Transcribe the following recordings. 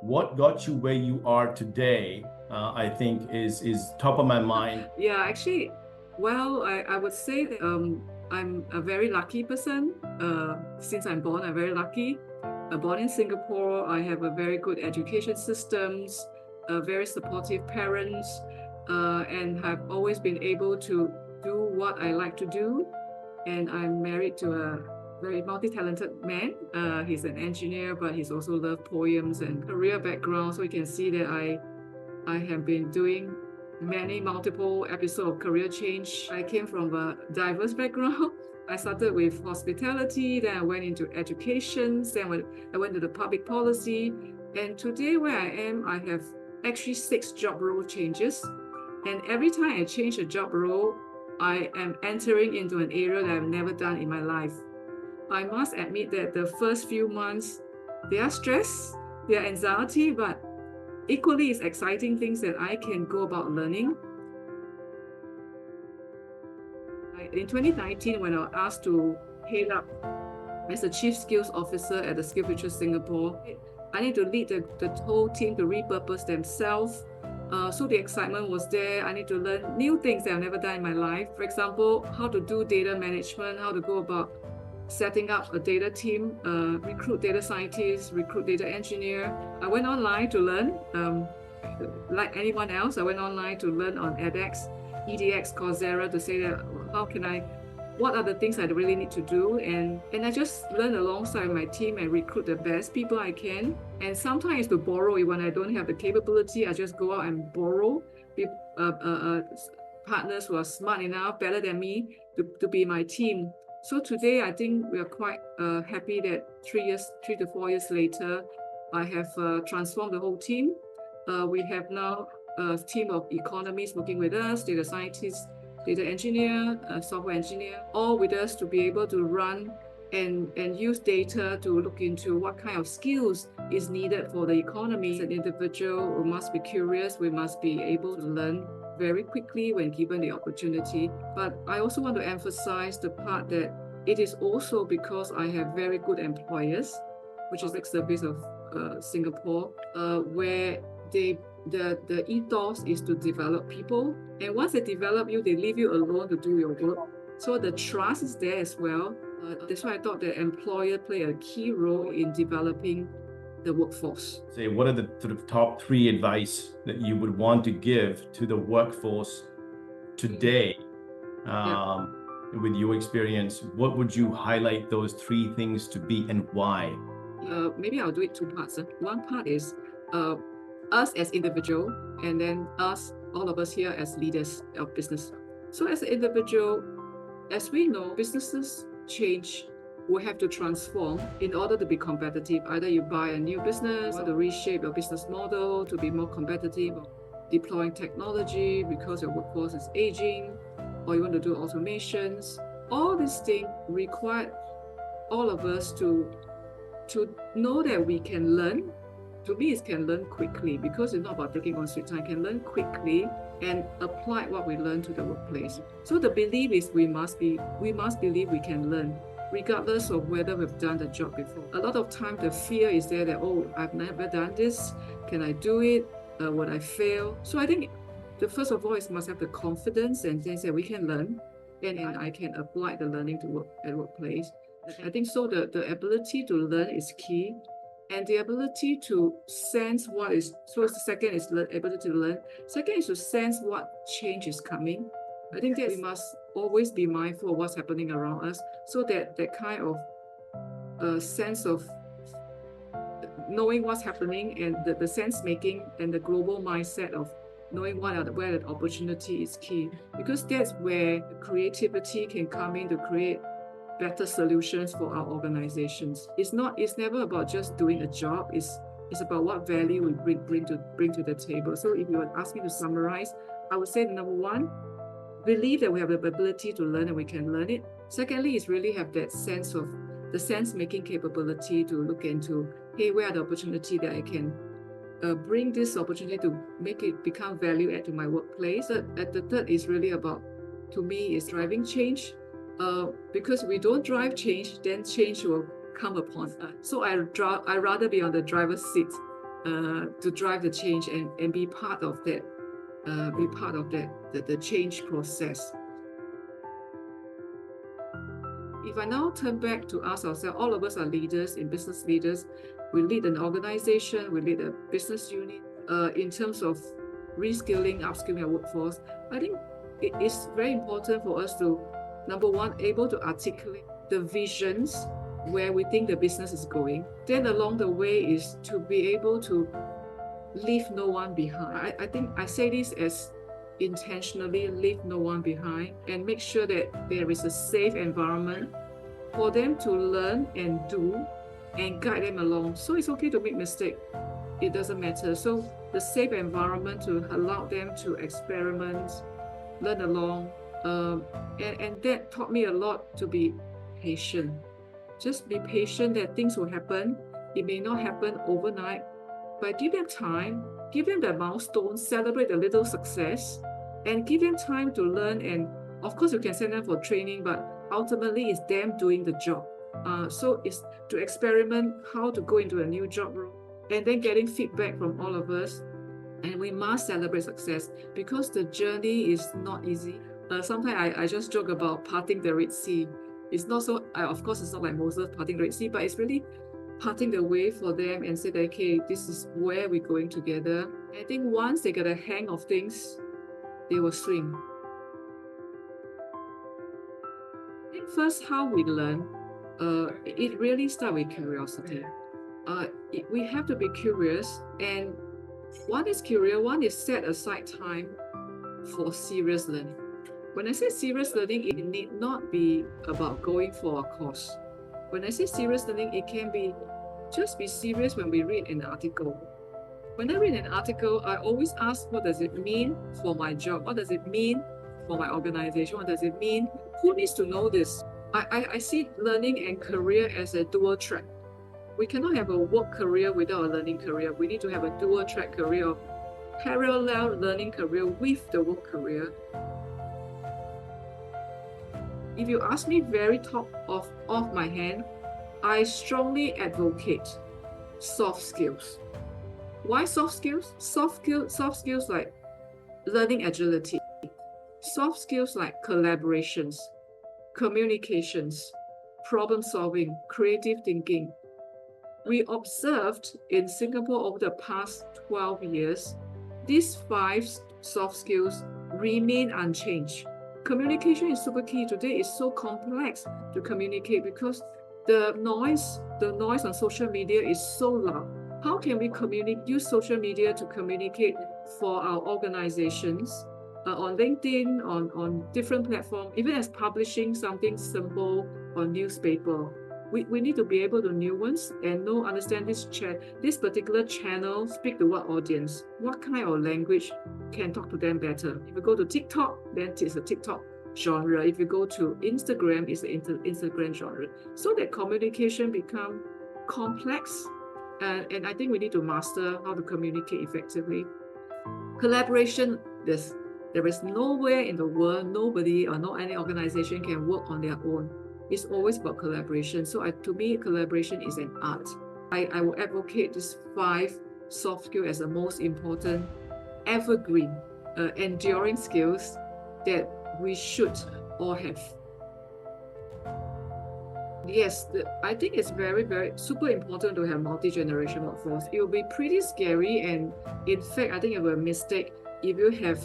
what got you where you are today, I think is top of my mind. Yeah, actually, well, I would say that I'm a very lucky person. Since I'm born, I'm very lucky. Born in Singapore, I have a very good education systems, very supportive parents, and have always been able to do what I like to do. And I'm married to a very multi-talented man. He's an engineer, but he's also loved poems and career background. So you can see that I have been doing many multiple episodes of career change. I came from a diverse background. I started with hospitality, then I went into education, then I went to the public policy. And today where I am, I have actually 6 job role changes. And every time I change a job role, I am entering into an area that I've never done in my life. I must admit that the first few months, they are stress, they are anxiety, but equally as exciting things that I can go about learning. In 2019, when I was asked to head up as a Chief Skills Officer at the SkillsFuture Singapore, I need to lead the whole team to repurpose themselves. So the excitement was there. I need to learn new things that I've never done in my life. For example, how to do data management, how to go about setting up a data team, recruit data scientists, recruit data engineer. I went online to learn. Like anyone else, I went online to learn on edX, EDX, Coursera to say that what are the things I really need to do, and I just learn alongside my team and recruit the best people I can. And sometimes to borrow when I don't have the capability, I just go out and borrow partners who are smart enough, better than me, to be my team. So today, I think we are quite happy that 3 to 4 years later, I have transformed the whole team. We have now a team of economists working with us, data scientists, data engineer, software engineer, all with us to be able to run and use data to look into what kind of skills is needed for the economy. As an individual, we must be curious, we must be able to learn very quickly when given the opportunity. But I also want to emphasize the part that it is also because I have very good employers, which is like service of Singapore, where the ethos is to develop people. And once they develop you, they leave you alone to do your work. So the trust is there as well. That's why I thought the employer play a key role in developing the workforce. Say, what are the sort of top 3 advice that you would want to give to the workforce today? With your experience, what would you highlight those 3 things to be and why? Maybe I'll do it 2 parts. One part is us as individual, and then all of us here as leaders of business. So as an individual, as we know, businesses change. We have to transform in order to be competitive. Either you buy a new business or to reshape your business model to be more competitive, or deploying technology because your workforce is aging, or you want to do automations. All these things require all of us to know that we can learn. To me, it can learn quickly, because it's not about taking on sweet time. I can learn quickly and apply what we learn to the workplace. So the belief is we must believe we can learn, regardless of whether we've done the job before. A lot of time the fear is there that, oh, I've never done this. Can I do it? Would I fail? So I think the first of all is must have the confidence and then say we can learn, and I can apply the learning to work at workplace. I think so the ability to learn is key. And the ability to sense so the second is ability to learn. Second is to sense what change is coming. I think that we must always be mindful of what's happening around us, so that kind of sense of knowing what's happening, and the sense making and the global mindset of knowing where the opportunity is key. Because that's where creativity can come in to create better solutions for our organizations. It's never about just doing a job. It's about what value we bring to the table. So if you would ask me to summarize, I would say number 1, believe that we have the ability to learn and we can learn it. Secondly, is really have that sense of the sense-making capability to look into, hey, where are the opportunity that I can bring this opportunity to make it become value add to my workplace. The third is really about, to me, is driving change. Because we don't drive change, then change will come upon us. So I rather be on the driver's seat to drive the change and be part of that, the change process. If I now turn back to ask ourselves, all of us are leaders and business leaders. We lead an organization, we lead a business unit. In terms of reskilling, upskilling our workforce, I think it is very important for us to, number one, able to articulate the visions where we think the business is going. Then along the way is to be able to leave no one behind. I think I say this as intentionally, leave no one behind, and make sure that there is a safe environment for them to learn and do and guide them along. So it's okay to make mistakes. It doesn't matter. So the safe environment to allow them to experiment, learn along, and that taught me a lot to be patient. Just be patient that things will happen. It may not happen overnight, but give them time, give them the milestones, celebrate a little success, and give them time to learn. And of course, you can send them for training, but ultimately it's them doing the job. So it's to experiment how to go into a new job role, and then getting feedback from all of us. And we must celebrate success because the journey is not easy. Sometimes I just joke about parting the Red Sea. It's not so, of course, it's not like Moses parting the Red Sea, but it's really parting the way for them and say that, okay, this is where we're going together. I think once they get a hang of things, they will swing. I think first, how we learn, it really starts with curiosity. We have to be curious, and one is curious, one is set aside time for serious learning. When I say serious learning, it need not be about going for a course. When I say serious learning, it can be just be serious when we read an article. When I read an article, I always ask, what does it mean for my job? What does it mean for my organization? What does it mean? Who needs to know this? I see learning and career as a dual track. We cannot have a work career without a learning career. We need to have a dual track career, parallel learning career with the work career. If you ask me very top of my hand, I strongly advocate soft skills. Why soft skills? Soft skills like learning agility, soft skills like collaborations, communications, problem solving, creative thinking. We observed in Singapore over the past 12 years, these 5 soft skills remain unchanged. Communication is super key. Today it's so complex to communicate because the noise on social media is so loud. How can we use social media to communicate for our organizations on LinkedIn, on different platforms, even as publishing something simple on newspaper? We need to be able to nuance and understand this particular channel speak to what audience, what kind of language can talk to them better. If you go to TikTok, then it's a TikTok genre. If you go to Instagram, it's the Instagram genre. So that communication become complex, and I think we need to master how to communicate effectively. Collaboration, there is nowhere in the world, nobody or no any organization can work on their own. It's always about collaboration. So to me, collaboration is an art. I will advocate these 5 soft skills as the most important, evergreen, enduring skills that we should all have. Yes, I think it's very, very super important to have multi-generation workforce. It will be pretty scary, and in fact, I think it will be a mistake if you have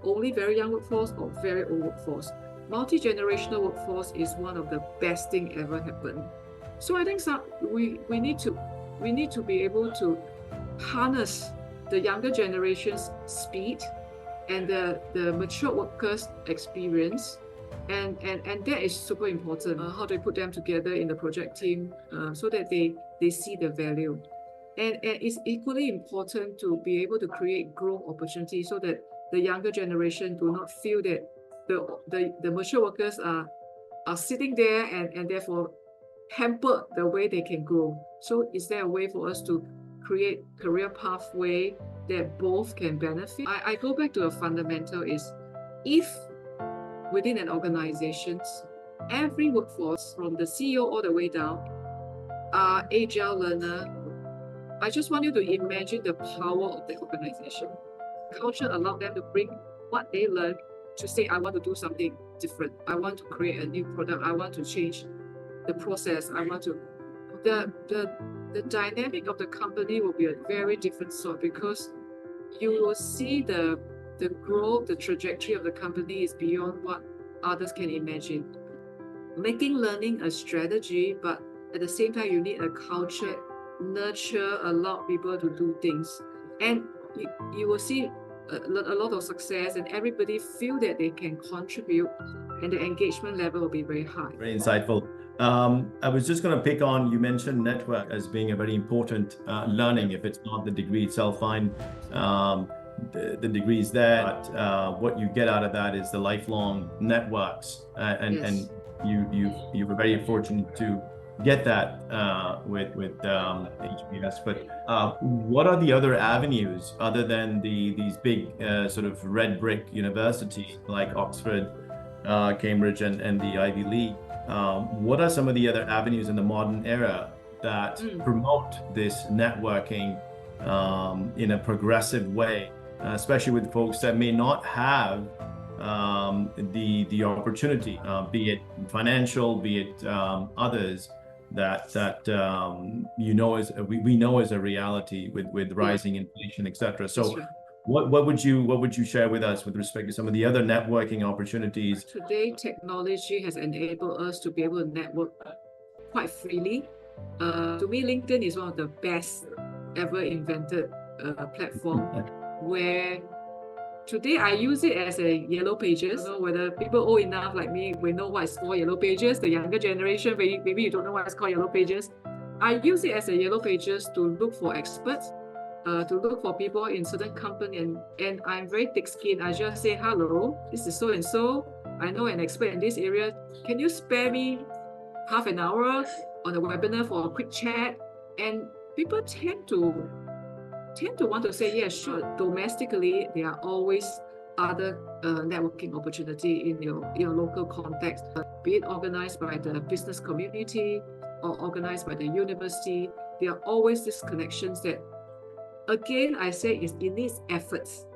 only very young workforce or very old workforce. Multi-generational workforce is one of the best thing ever happened. So I think we need to be able to harness the younger generation's speed and the mature workers' experience, and that is super important. How do we put them together in the project team so that they see the value, and it's equally important to be able to create growth opportunities so that the younger generation do not feel that the mature workers are sitting there and therefore hampered the way they can grow. So is there a way for us to create career pathway that both can benefit? I go back to a fundamental is, if within an organization, every workforce from the CEO all the way down are agile learner, I just want you to imagine the power of the organization. Culture allowed them to bring what they learned to say, I want to do something different. I want to create a new product. I want to change the process. I want to. The dynamic of the company will be a very different sort, because you will see the growth, the trajectory of the company is beyond what others can imagine. Making learning a strategy, but at the same time, you need a culture, nurture, allow people to do things. And you will see a lot of success, and everybody feel that they can contribute, and the engagement level will be very high. Very insightful. I was just going to pick on, you mentioned network as being a very important learning. If it's not the degree itself, fine. The degree's there, but what you get out of that is the lifelong networks, and you were very fortunate to get that with HBS. But what are the other avenues other than these big sort of red brick universities like Oxford, Cambridge, and the Ivy League? What are some of the other avenues in the modern era that promote this networking in a progressive way, especially with folks that may not have the opportunity, be it financial, be it others, that we know is a reality with rising inflation, etc. So what would you share with us with respect to some of the other networking opportunities? Today, technology has enabled us to be able to network quite freely. To me, LinkedIn is one of the best ever invented platform, where today I use it as a yellow pages. Whether people old enough like me, we know what is called yellow pages. The younger generation, maybe you don't know what is called yellow pages. I use it as a yellow pages to look for experts, to look for people in certain company, and I'm very thick-skinned. I just say, hello, this is so and so. I know an expert in this area. Can you spare me half an hour on a webinar for a quick chat? And people tend to want to say, yeah, sure. Domestically, there are always other networking opportunity in your local context, be it organized by the business community or organized by the university. There are always these connections that, again, I say it needs efforts.